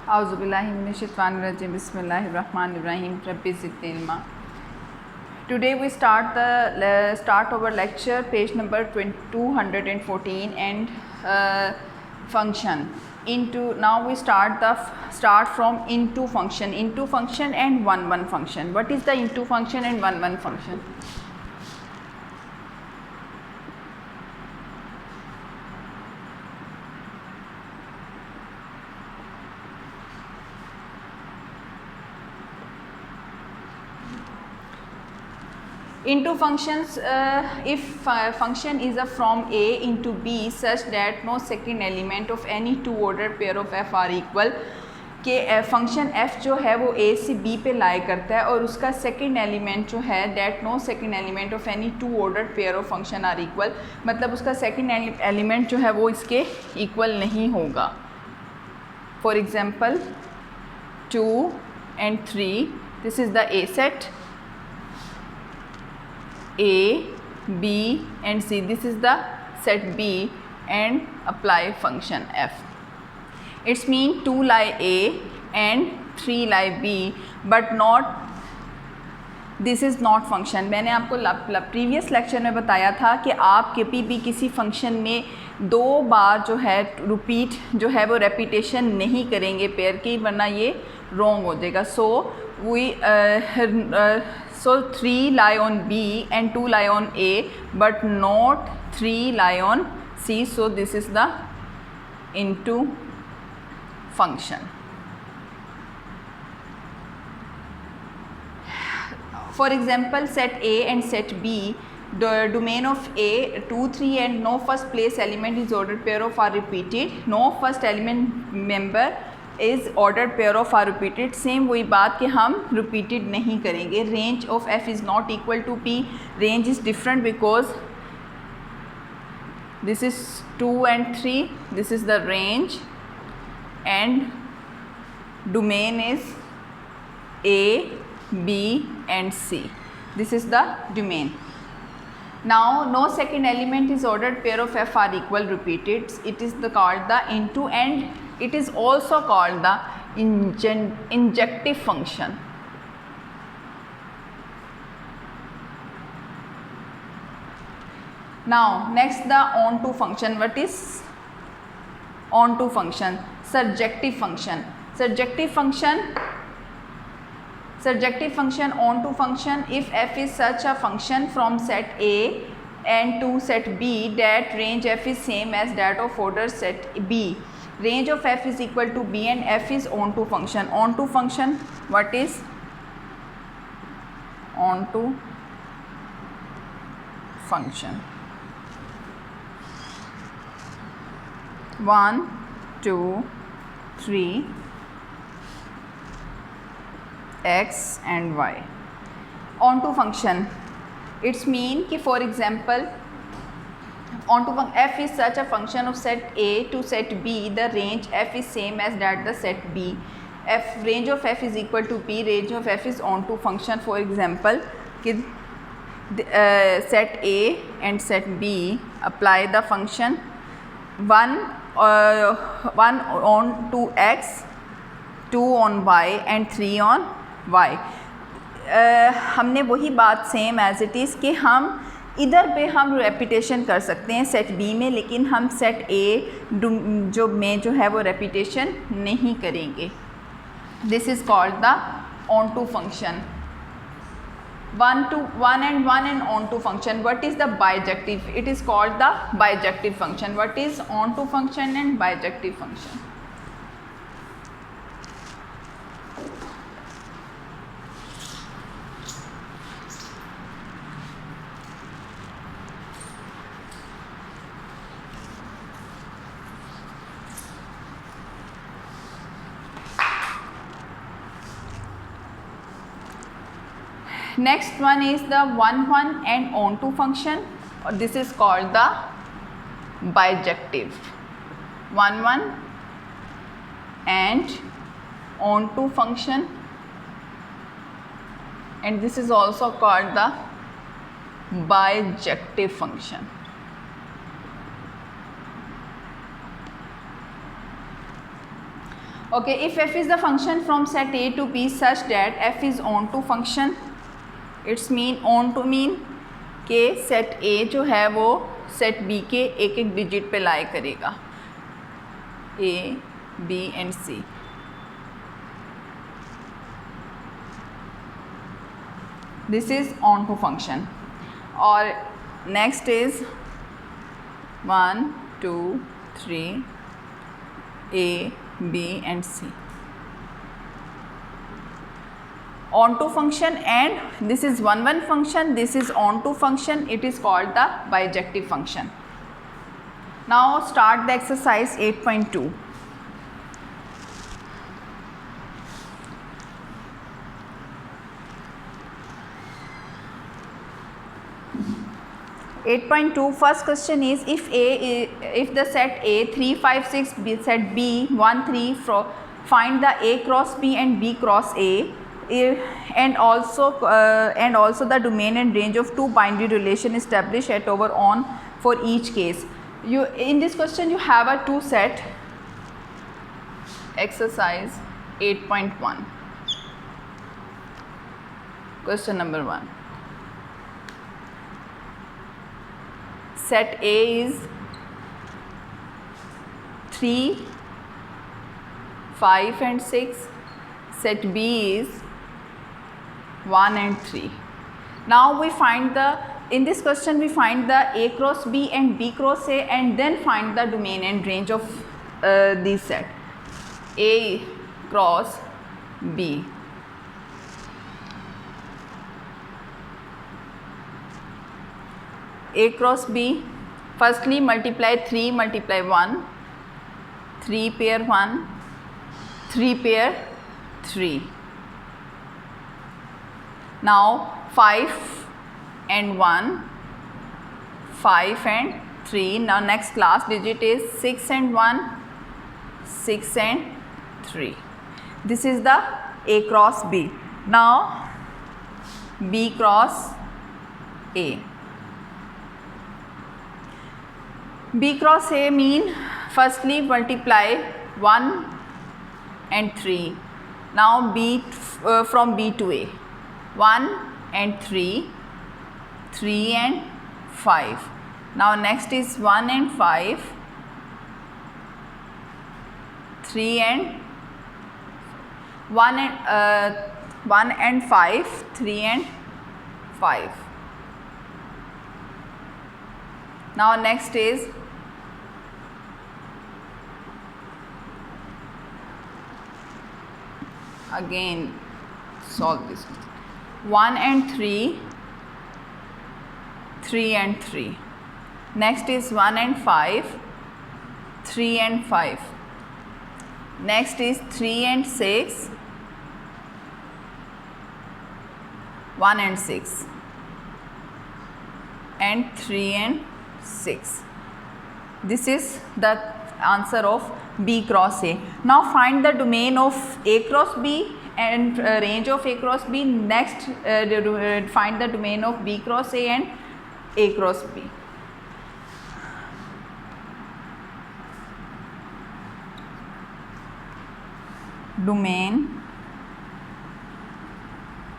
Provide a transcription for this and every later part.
Auzubillahiminash-shaytanir-rajim. Bismillahir-rahmanir-rahim. Rabbi zidni ilma. Today we start our lecture, page number 214, and function. Now we start from into function and one function. What is the into function and one function? Into functions, if function is from A into B such that no second element of any two ordered pair of f are equal, कि function f जो है वो A से B पे लाई करता है और उसका सेकंड एलिमेंट जो है that no second element of any two ordered pair of function are equal, मतलब उसका सेकंड एलिमेंट जो है वो इसके इक्वल नहीं होगा. For example 2 and 3, this is the A set. A, B and C, this is the set B, and apply function f. It's mean 2 lie A and 3 lie B, but not, this is not function. मैंने आपको previous lecture में बताया था कि आप कभी भी किसी फंक्शन में दो बार जो है रिपीट जो है वो रेपिटेशन नहीं करेंगे पेयर की, वरना ये रॉन्ग हो जाएगा. So 3 lie on B and 2 lie on A, but not 3 lie on C. So this is the into function. For example, set A and set B, the domain of A 2, 3 and no first place element is ordered pair of are repeated. No first element member is ordered pair of are repeated. Same वही बात कि हम repeated नहीं करेंगे. Range of f is not equal to p. Range is different because this is 2 and 3, this is the range and domain is A, B and C. This is the domain. Now no second element is ordered pair of f are equal repeated. It is called the into, and it is also called the injective function. Now next the onto function. What is onto function? Surjective function. Surjective function onto function. If f is such a function from set A and to set B that range f is same as that of order set B. Range of f is equal to B and f is onto function. Onto function, what is onto function? 1, 2, 3 x and y. Onto function, it's mean कि for example onto f is such a function of set A to set B, the range f is same as that the set B. Range of f is equal to P, range of f is onto function. For example, set A and set B, apply the function 1 on to x, 2 on y and 3 on y. हमने वही बात same as it is कि हम इधर पे हम repetition कर सकते हैं सेट बी में, लेकिन हम सेट ए जो है वो रेपिटेशन नहीं करेंगे. This is called the onto function. 1 and 1 and onto function. What is the bijective? It is called the bijective function. What is onto function and bijective function? Next one is the 1 and onto function. This is called the bijective. 1 and onto function, and this is also called the bijective function. Okay, if f is the function from set A to B such that f is on to function, it's mean on to mean कि set A जो है वो set B के एक एक digit पे लाई करेगा, A, B and C. This is on to function. और next is 1, 2, 3, A, B and C. Onto function, and this is one function, this is onto function, it is called the bijective function. Now start the exercise 8.2. First question is if the set A 3, 5, 6, set B 1, 3, find the A cross B and B cross A. And also the domain and range of two binary relation established at over on for each case. You in this question you have a two set. Exercise 8.1. Question number 1. Set A is 3, 5 and 6. Set B is 1 and 3. Now we find in this question we find the A cross B and B cross A, and then find the domain and range of this set A cross B. A cross B, firstly multiply 3 multiply 1, 3 pair 1, 3 pair 3. Now 5 and 1, 5 and 3. Now next last digit is 6 and 1, 6 and 3. This is the A cross B. Now B cross A. B cross A mean firstly multiply 1 and 3. Now B from B to A. 1 and 3, 3 and 5. Now next is 1 and 5, 3 and 1 and 5, 3 and 5. Now next is again solve this. 1 and 3, 3 and 3. Next is 1 and 5, 3 and 5. Next is 3 and 6, 1 and 6. And 3 and 6. This is the answer of B cross A. Now find the domain of A cross B and range of A cross B. Next find the domain of B cross A and A cross B. Domain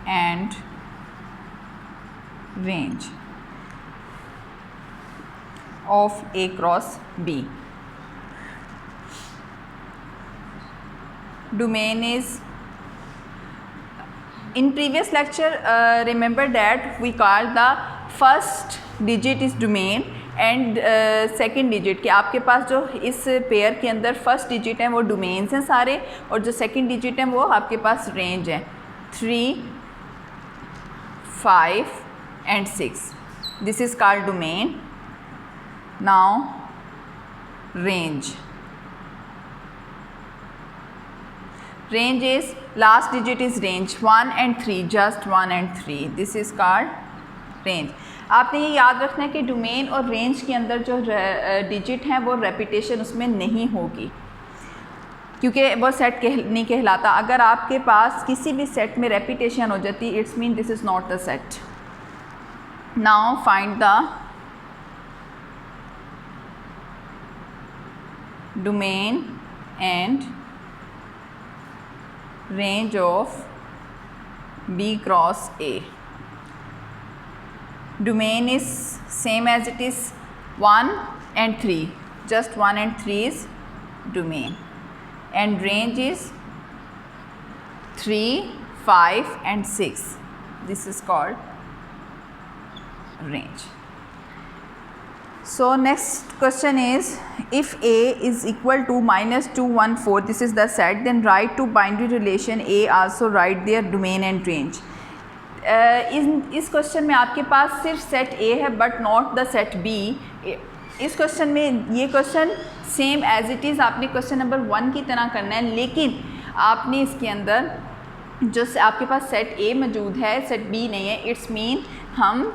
and range of A cross B. Domain is, in previous lecture remember that we called the first digit is domain and second digit कि आपके पास जो इस pair के अंदर first digit हैं वो domains हैं सारे, और जो सेकेंड डिजिट हैं वो आपके पास रेंज है 3, 5 and 6. This is called domain. Now range. Range is last digit is range 1 and 3, just 1 and 3. This is called range. आपने ये याद रखना है कि डोमेन और रेंज के अंदर जो डिजिट हैं वो रेपिटेशन उसमें नहीं होगी, क्योंकि वो सेट नहीं कहलाता. अगर आपके पास किसी भी सेट में रेपिटेशन हो जाती it's mean this is not the set. Now find the domain and range of B cross A. Domain is same as it is 1 and 3, just 1 and 3 is domain, and range is 3, 5 and 6. This is called range. So next question is, if A is equal to -2, 1, 4, this is the set, then write to binary relation A, also write their domain and range. इस question में आपके पास सिर्फ set A है but not the set B. इस question में ये question same as it is आपने क्वेश्चन नंबर 1 की तरह करना है, लेकिन आपने इसके अंदर जो आपके पास सेट A मौजूद है, सेट B नहीं है. इट्स मीन हम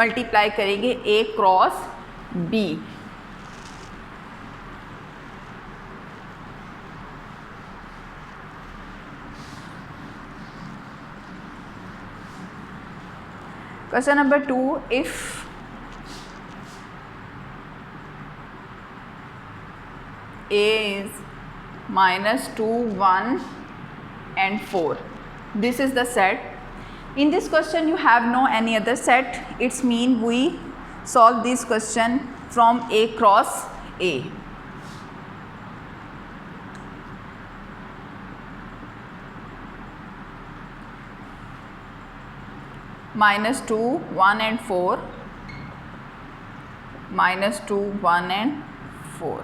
मल्टीप्लाई करेंगे A cross B. Question number 2, if A is -2, 1 and 4, this is the set. In this question you have no any other set. It's mean we solve this question from A cross A. -2, 1 and 4, -2, 1 and 4,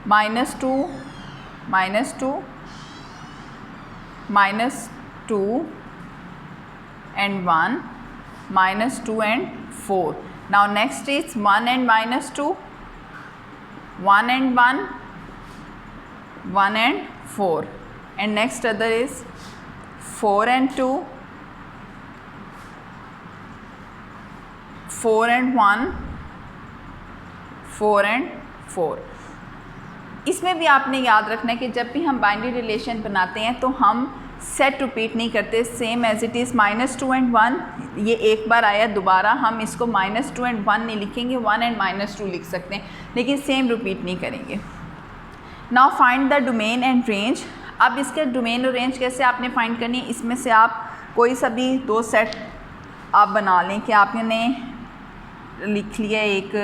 -2, -2, -2 and 1, -2 and 4. Now next is 1 and -2, 1 and 1, 1 and 4, and next other is 4 and 2, 4 and 1, 4 and 4. इसमें भी आपने याद रखना है कि जब भी हम बाइनरी रिलेशन बनाते हैं तो हम सेट रिपीट नहीं करते. Same as it is -2 and 1, ये एक बार आया, दोबारा हम इसको -2 and 1 नहीं लिखेंगे, 1 and -2 लिख सकते हैं, लेकिन सेम रिपीट नहीं करेंगे. Now find the domain and range. अब इसके डोमेन और रेंज कैसे आपने फाइंड करनी है, इसमें से आप कोई सा भी 2 सेट आप बना लें कि आपने लिख लिया एक,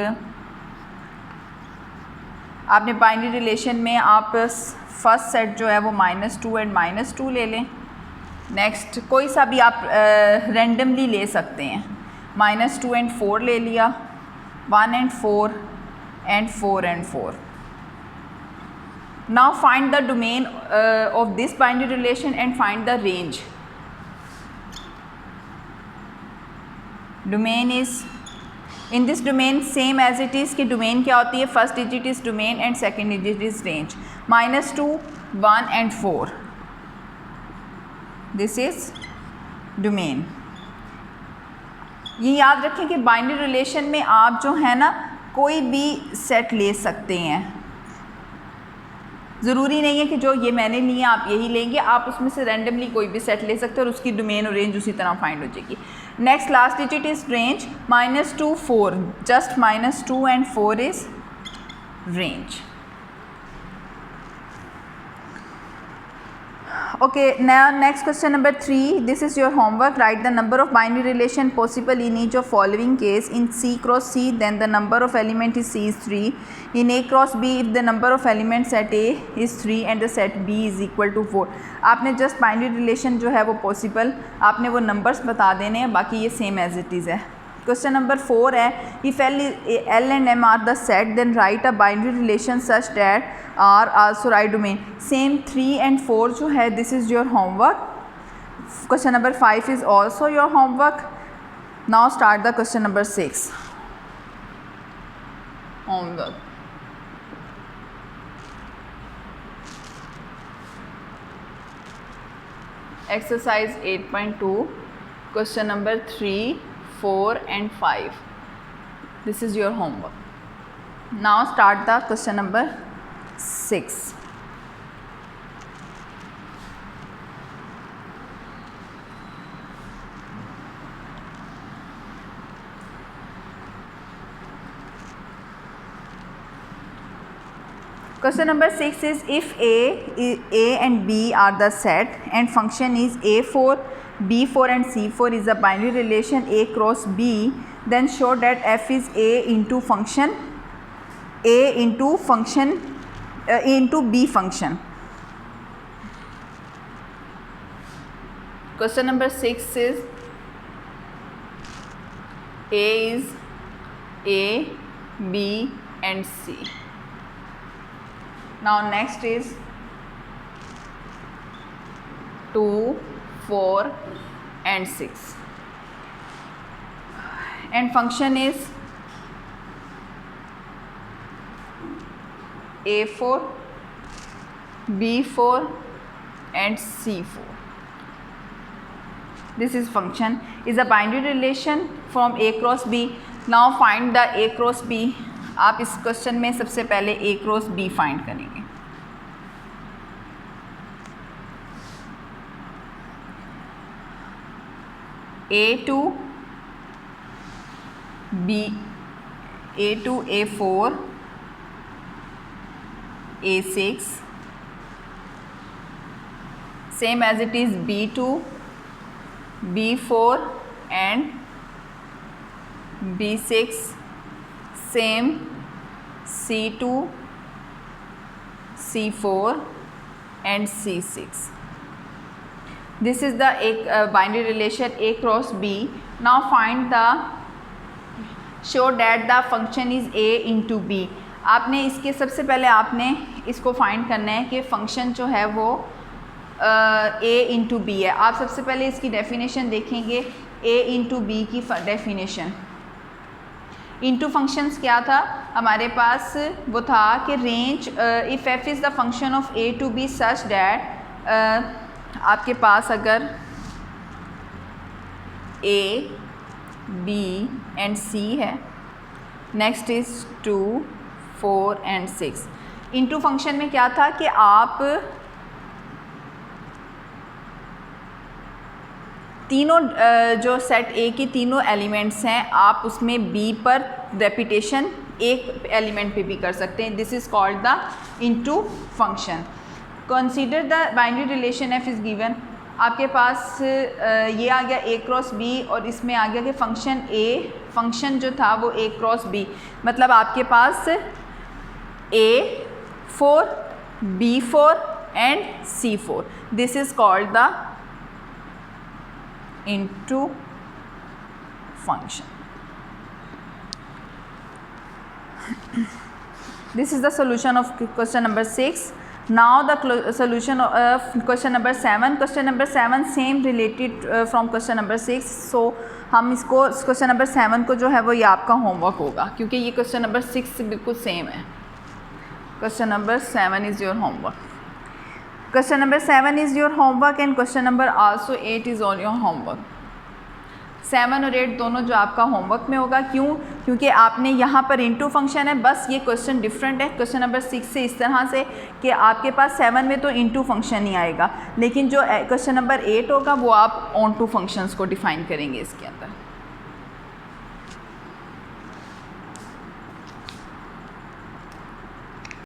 आपने बाइनरी रिलेशन में आप फर्स्ट सेट जो है वो -2 and -2 ले लें. नेक्स्ट कोई सा भी आप रैंडमली ले सकते हैं, -2 and 4 ले लिया, 1 and 4 and 4 and 4. Now find the domain of this binary relation and find the range. Domain is, in this domain same as it is कि domain क्या होती है, first digit is domain and second digit is range. -2, 1 and 4, this is domain. ये याद रखें कि binary relation में आप जो है ना कोई भी सेट ले सकते हैं, ज़रूरी नहीं है कि जो ये मैंने लिया आप यही लेंगे, आप उसमें से रैंडमली कोई भी सेट ले सकते हैं और उसकी डोमेन और रेंज उसी तरह फाइंड हो जाएगी. Next last digit is range, -2, 4, just -2 and 4 is range. Okay, now next question number 3, this is your homework. Write the number of binary relation possible in each of following case. In C cross C, then the number of element is C is 3. In A cross B, if the number of elements set A is 3 and the set B is equal to 4. आपने just binary relation जो है वो possible आपने वो numbers बता देने हैं, बाकी ये same as it is है. Question number 4 है, if L and M are the set, then write a binary relation such that R also write domain. Same 3 and 4 जो है, this is your homework. Question number 5 is also your homework. Now start the question number 6. Homework. Exercise 8.2, question number 3, 4 and 5. This is your homework. Now start the question number 6. Question number 6 is if A and B are the set and function is A4, B4 and C4 is a binary relation A cross B, then show that f is A into function into B function. Question number 6 is A is A, B and C. Now next is 2, 4 and 6 and function is A4, B4 and C4. This is function is a binary relation from A cross B. Now find the A cross B. आप इस question में सबसे पहले A cross B find करेंगे. A2 A4 A6 same as it is B2 B4 and B6 same C2 C4 and C6. This is the binary relation A cross B. Now find show that the function is A into B. आपने इसके सबसे पहले आपने इसको find करना है कि function जो है वो A इंटू बी है. आप सबसे पहले इसकी डेफिनेशन देखेंगे A इंटू बी की डेफिनेशन. इंटू फंक्शंस क्या था हमारे पास, वो था कि range if f is the function of A to B such that आपके पास अगर A, B एंड C है, next is 2, 4 and 6. Into function में क्या था कि आप तीनों जो सेट ए की तीनों एलिमेंट्स हैं आप उसमें बी पर रेपिटेशन एक एलिमेंट पे भी कर सकते हैं. This is called the into function. Consider the binary relation F is given. आपके पास ये आ गया ए क्रॉस बी और इसमें आ गया कि फंक्शन जो था वो ए क्रॉस बी, मतलब आपके पास A4, B4 and C4. This is called the into function. This is the solution of question number 6. Now the solution of question number 7. Question number 7 same related from question number 6. So हम इसको question number 7 को जो है वो ये आपका homework होगा क्योंकि ये question number 6 से बिल्कुल सेम है. Question number 7 is your homework. Question number 7 is your homework and question number also 8 is all your homework. 7 और 8 दोनों जो आपका होमवर्क में होगा. क्यों? क्योंकि आपने यहाँ पर इनटू फंक्शन है, बस ये क्वेश्चन डिफरेंट है क्वेश्चन नंबर 6 से इस तरह से कि आपके पास 7 में तो इनटू फंक्शन ही आएगा, लेकिन जो क्वेश्चन नंबर 8 होगा वो आप ऑन टू फंक्शंस को डिफाइन करेंगे इसके अंदर.